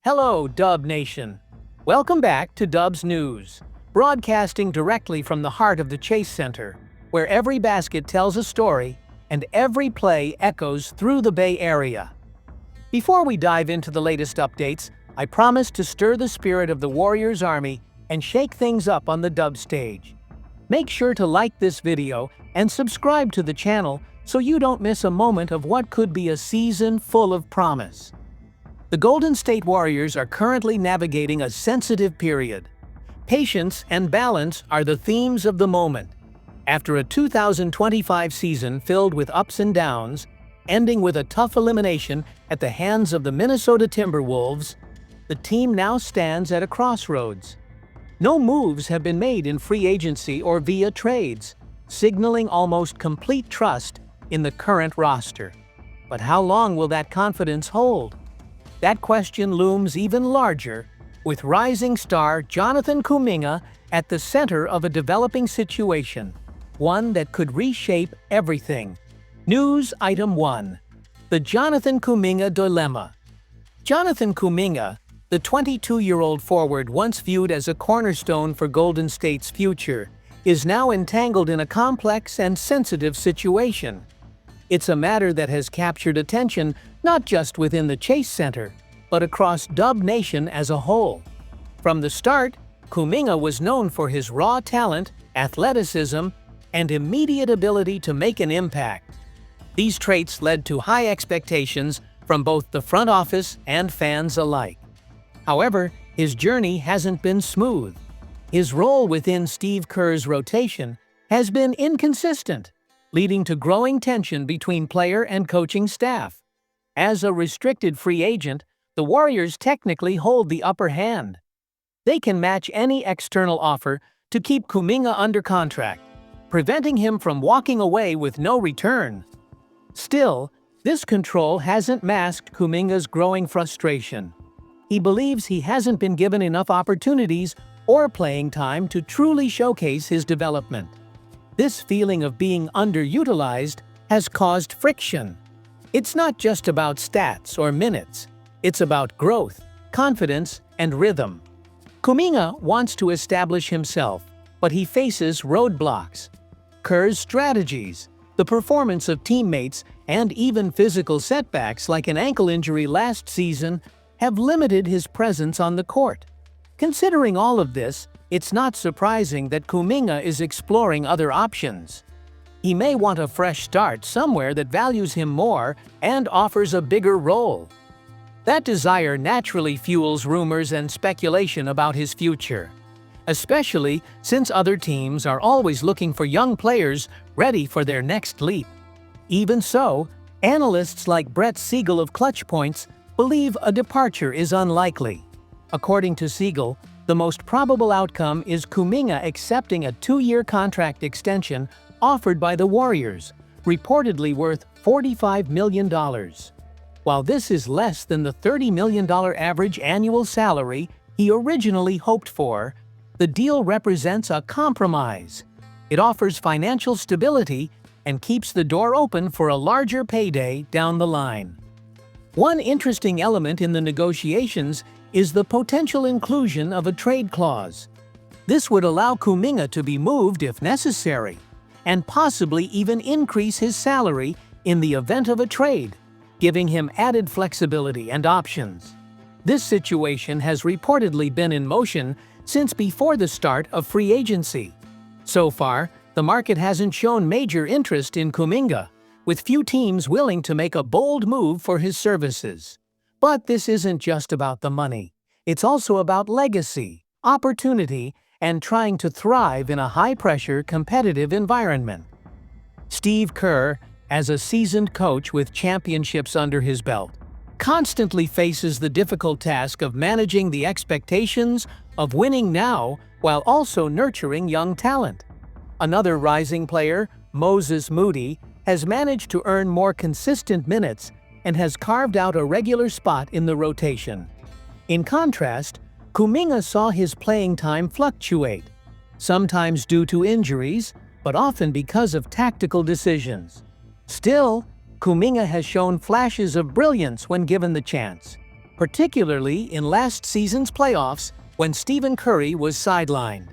Hello, Dub Nation. Welcome back to Dub's News, broadcasting directly from the heart of the Chase Center, where every basket tells a story and every play echoes through the Bay Area. Before we dive into the latest updates, I promise to stir the spirit of the Warriors Army and shake things up on the Dub stage. Make sure to like this video and subscribe to the channel so you don't miss a moment of what could be a season full of promise. The Golden State Warriors are currently navigating a sensitive period. Patience and balance are the themes of the moment. After a 2025 season filled with ups and downs, ending with a tough elimination at the hands of the Minnesota Timberwolves, the team now stands at a crossroads. No moves have been made in free agency or via trades, signaling almost complete trust in the current roster. But how long will that confidence hold? That question looms even larger, with rising star Jonathan Kuminga at the center of a developing situation, one that could reshape everything. News Item 1. The Jonathan Kuminga Dilemma. Jonathan Kuminga, the 22-year-old forward once viewed as a cornerstone for Golden State's future, is now entangled in a complex and sensitive situation. It's a matter that has captured attention not just within the Chase Center, but across Dub Nation as a whole. From the start, Kuminga was known for his raw talent, athleticism, and immediate ability to make an impact. These traits led to high expectations from both the front office and fans alike. However, his journey hasn't been smooth. His role within Steve Kerr's rotation has been inconsistent, leading to growing tension between player and coaching staff. As a restricted free agent, the Warriors technically hold the upper hand. They can match any external offer to keep Kuminga under contract, preventing him from walking away with no return. Still, this control hasn't masked Kuminga's growing frustration. He believes he hasn't been given enough opportunities or playing time to truly showcase his development. This feeling of being underutilized has caused friction. It's not just about stats or minutes. It's about growth, confidence, and rhythm. Kuminga wants to establish himself, but he faces roadblocks. Kerr's strategies, the performance of teammates, and even physical setbacks like an ankle injury last season have limited his presence on the court. Considering all of this, it's not surprising that Kuminga is exploring other options. He may want a fresh start somewhere that values him more and offers a bigger role. That desire naturally fuels rumors and speculation about his future, especially since other teams are always looking for young players ready for their next leap. Even so, analysts like Brett Siegel of Clutch Points believe a departure is unlikely. According to Siegel, the most probable outcome is Kuminga accepting a 2-year contract extension offered by the Warriors, reportedly worth $45 million. While this is less than the $30 million average annual salary he originally hoped for, the deal represents a compromise. It offers financial stability and keeps the door open for a larger payday down the line. One interesting element in the negotiations is the potential inclusion of a trade clause. This would allow Kuminga to be moved if necessary, and possibly even increase his salary in the event of a trade, giving him added flexibility and options. This situation has reportedly been in motion since before the start of free agency. So far, the market hasn't shown major interest in Kuminga, with few teams willing to make a bold move for his services. But this isn't just about the money. It's also about legacy, opportunity, and trying to thrive in a high-pressure, competitive environment. Steve Kerr, as a seasoned coach with championships under his belt, constantly faces the difficult task of managing the expectations of winning now while also nurturing young talent. Another rising player, Moses Moody, has managed to earn more consistent minutes and has carved out a regular spot in the rotation. In contrast, Kuminga saw his playing time fluctuate, sometimes due to injuries, but often because of tactical decisions. Still, Kuminga has shown flashes of brilliance when given the chance, particularly in last season's playoffs when Stephen Curry was sidelined.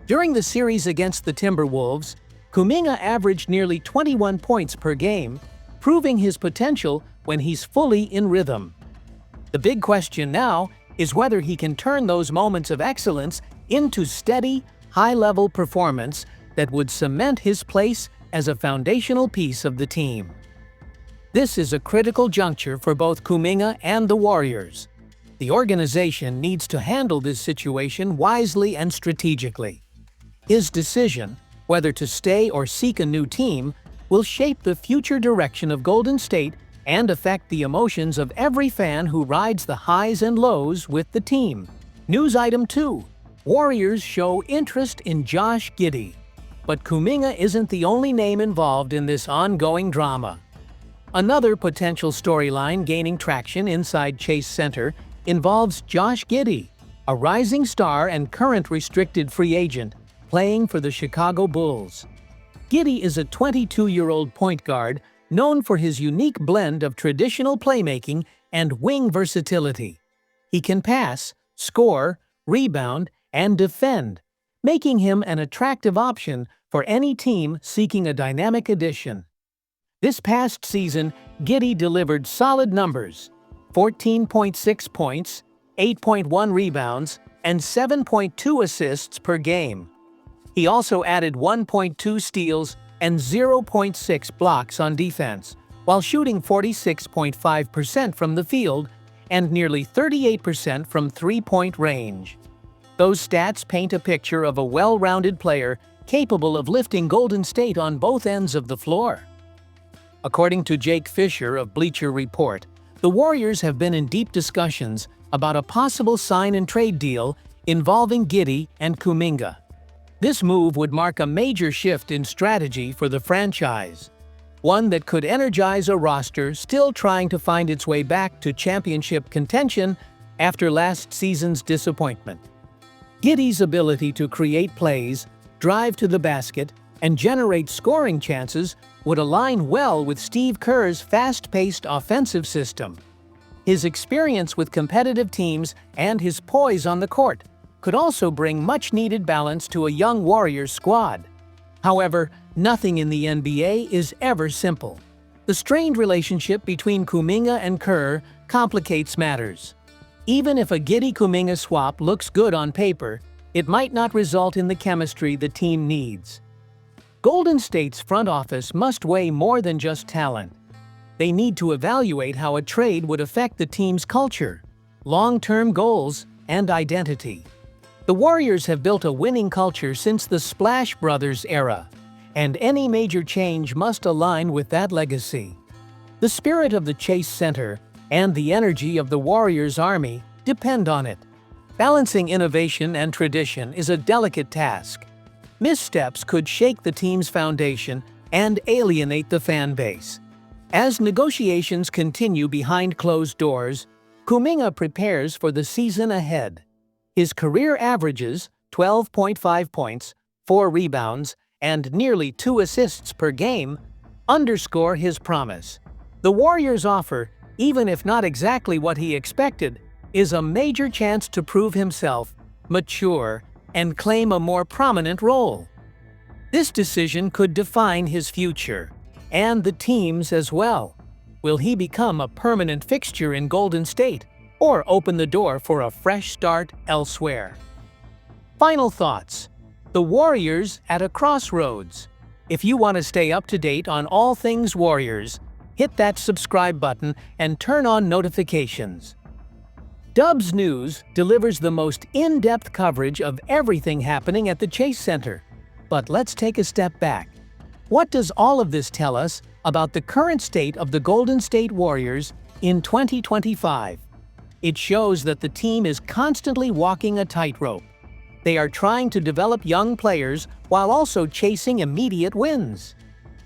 During the series against the Timberwolves, Kuminga averaged nearly 21 points per game, proving his potential when he's fully in rhythm. The big question now is whether he can turn those moments of excellence into steady, high-level performance that would cement his place as a foundational piece of the team. This is a critical juncture for both Kuminga and the Warriors. The organization needs to handle this situation wisely and strategically. His decision, whether to stay or seek a new team, will shape the future direction of Golden State and affect the emotions of every fan who rides the highs and lows with the team. News item 2. Warriors show interest in Josh Giddy. But Kuminga isn't the only name involved in this ongoing drama. Another potential storyline gaining traction inside Chase Center involves Josh Giddy, a rising star and current restricted free agent playing for the Chicago Bulls. Giddy is a 22-year-old point guard known for his unique blend of traditional playmaking and wing versatility. He can pass, score, rebound, and defend, making him an attractive option for any team seeking a dynamic addition. This past season, Giddy delivered solid numbers: 14.6 points, 8.1 rebounds, and 7.2 assists per game. He also added 1.2 steals and 0.6 blocks on defense, while shooting 46.5% from the field and nearly 38% from three-point range. Those stats paint a picture of a well-rounded player capable of lifting Golden State on both ends of the floor. According to Jake Fisher of Bleacher Report, the Warriors have been in deep discussions about a possible sign-and-trade deal involving Giddy and Kuminga. This move would mark a major shift in strategy for the franchise, one that could energize a roster still trying to find its way back to championship contention after last season's disappointment. Giddy's ability to create plays, drive to the basket, and generate scoring chances would align well with Steve Kerr's fast-paced offensive system. His experience with competitive teams and his poise on the court could also bring much-needed balance to a young Warriors squad. However, nothing in the NBA is ever simple. The strained relationship between Kuminga and Kerr complicates matters. Even if a Giddy-Kuminga swap looks good on paper, it might not result in the chemistry the team needs. Golden State's front office must weigh more than just talent. They need to evaluate how a trade would affect the team's culture, long-term goals, and identity. The Warriors have built a winning culture since the Splash Brothers era, and any major change must align with that legacy. The spirit of the Chase Center and the energy of the Warriors Army depend on it. Balancing innovation and tradition is a delicate task. Missteps could shake the team's foundation and alienate the fan base. As negotiations continue behind closed doors, Kuminga prepares for the season ahead. His career averages 12.5 points, 4 rebounds, and nearly 2 assists per game underscore his promise. The Warriors' offer, even if not exactly what he expected, is a major chance to prove himself, mature, and claim a more prominent role. This decision could define his future, and the team's as well. Will he become a permanent fixture in Golden State, or open the door for a fresh start elsewhere? Final thoughts. The Warriors at a crossroads. If you want to stay up to date on all things Warriors, hit that subscribe button and turn on notifications. Dubs News delivers the most in-depth coverage of everything happening at the Chase Center. But let's take a step back. What does all of this tell us about the current state of the Golden State Warriors in 2025? It shows that the team is constantly walking a tightrope. They are trying to develop young players while also chasing immediate wins.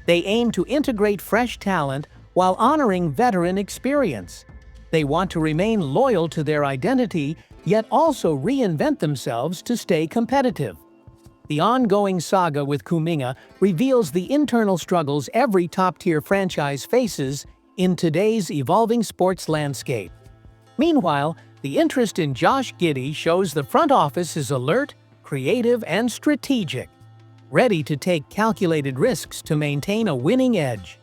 They aim to integrate fresh talent while honoring veteran experience. They want to remain loyal to their identity, yet also reinvent themselves to stay competitive. The ongoing saga with Kuminga reveals the internal struggles every top-tier franchise faces in today's evolving sports landscape. Meanwhile, the interest in Josh Giddy shows the front office is alert, creative, and strategic, ready to take calculated risks to maintain a winning edge.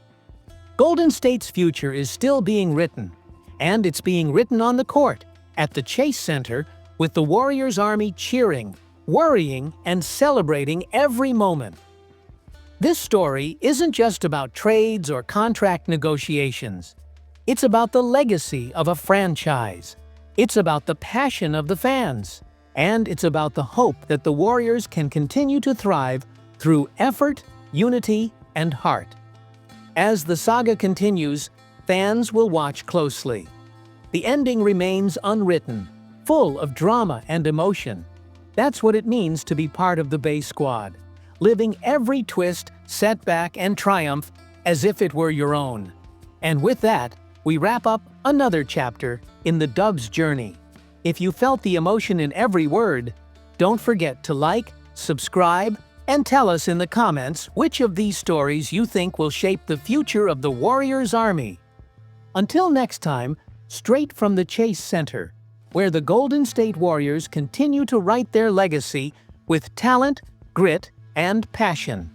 Golden State's future is still being written, and it's being written on the court, at the Chase Center, with the Warriors Army cheering, worrying, and celebrating every moment. This story isn't just about trades or contract negotiations. It's about the legacy of a franchise. It's about the passion of the fans. And it's about the hope that the Warriors can continue to thrive through effort, unity, and heart. As the saga continues, fans will watch closely. The ending remains unwritten, full of drama and emotion. That's what it means to be part of the Bay Squad, living every twist, setback, and triumph as if it were your own. And with that, we wrap up another chapter in the Dubs journey. If you felt the emotion in every word, don't forget to like, subscribe, and tell us in the comments which of these stories you think will shape the future of the Warriors Army. Until next time, straight from the Chase Center, where the Golden State Warriors continue to write their legacy with talent, grit, and passion.